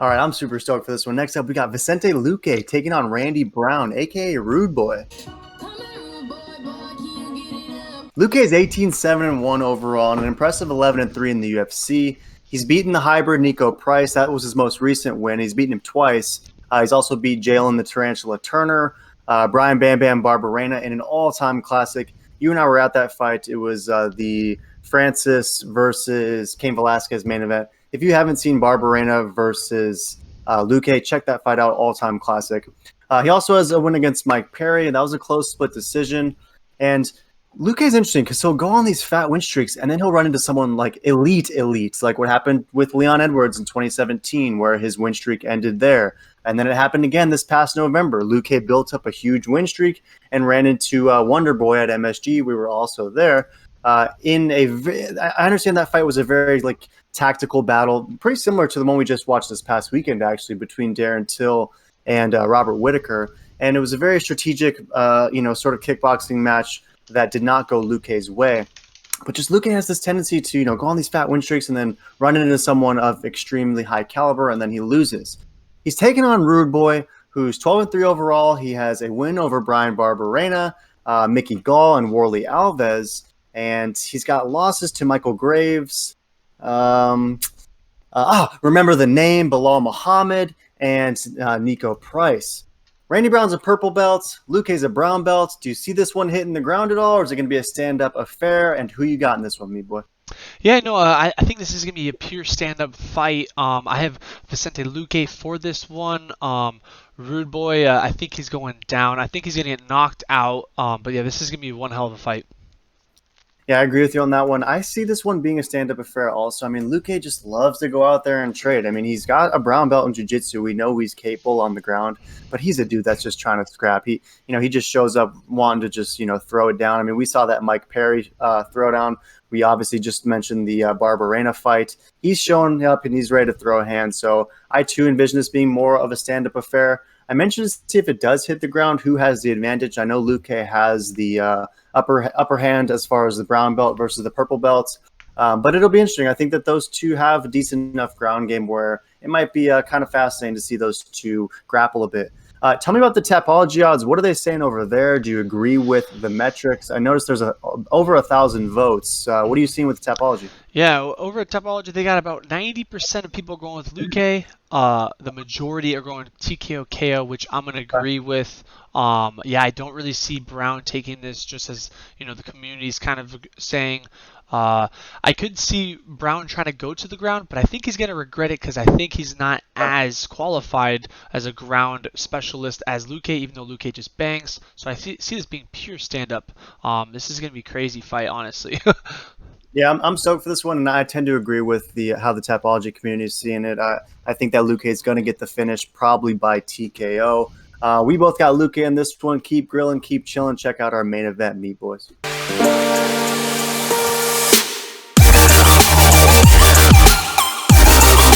All right, I'm super stoked for this one. Next up, we got Vicente Luque taking on Randy Brown, aka Rude Boy. Luque is 18-7-1 overall and an impressive 11-3 in the UFC. He's beaten the hybrid Nico Price. That was his most recent win. He's beaten him twice. He's also beat Jalen the Tarantula Turner, Brian Bam Bam Barberena in an all-time classic. You and I were at that fight. It was the Francis versus Cain Velasquez main event. If you haven't seen Barberena versus Luque, check that fight out. All-time classic. He also has a win against Mike Perry, and that was a close split decision. And Luque is interesting because he'll go on these fat win streaks, and then he'll run into someone like elite, like what happened with Leon Edwards in 2017, where his win streak ended there. And then it happened again this past November. Luque built up a huge win streak and ran into Wonder Boy at MSG. We were also there. I understand that fight was a very tactical battle, pretty similar to the one we just watched this past weekend, actually, between Darren Till and Robert Whitaker. And it was a very strategic, sort of kickboxing match that did not go Luque's way. But just Luque has this tendency to, go on these fat win streaks and then run into someone of extremely high caliber, and then he loses. He's taken on Rude Boy, who's 12-3 overall. He has a win over Brian Barberena, Mickey Gall, and Warley Alves. And he's got losses to Michael Graves. Remember the name, Bilal Muhammad, and Nico Price. Randy Brown's a purple belt. Luque's a brown belt. Do you see this one hitting the ground at all, or is it going to be a stand-up affair? And who you got in this one, meat boy? Yeah, no, I think this is going to be a pure stand-up fight. I have Vicente Luque for this one. Rude Boy, I think he's going down. I think he's going to get knocked out. But yeah, this is going to be one hell of a fight. Yeah, I agree with you on that one. I see this one being a stand-up affair also. I mean, Luque just loves to go out there and trade. I mean, he's got a brown belt in jiu-jitsu. We know he's capable on the ground, but he's a dude that's just trying to scrap. He just shows up wanting to just, throw it down. I mean, we saw that Mike Perry throwdown. We obviously just mentioned the Barberena fight. He's showing up and he's ready to throw a hand. So I, too, envision this being more of a stand-up affair. I mentioned to see if it does hit the ground, who has the advantage. I know Luque has the upper hand as far as the brown belt versus the purple belts. But it'll be interesting. I think that those two have a decent enough ground game where it might be kind of fascinating to see those two grapple a bit. Tell me about the Tapology odds. What are they saying over there? Do you agree with the metrics? I noticed there's over 1,000 votes. What are you seeing with Tapology? Yeah, over at Tapology, they got about 90% of people going with Luque. The majority are going TKO KO, which I'm going to agree with. Yeah, I don't really see Brown taking this, just as the community's kind of saying. I could see Brown trying to go to the ground, but I think he's going to regret it because I think he's not as qualified as a ground specialist as Luque, even though Luque just bangs. So I see this being pure stand-up. This is going to be a crazy fight, honestly. Yeah, I'm stoked for this one, and I tend to agree with how the Tapology community is seeing it. I think that Luque is going to get the finish probably by TKO. We both got Luque in this one. Keep grilling, keep chilling. Check out our main event, meat boys.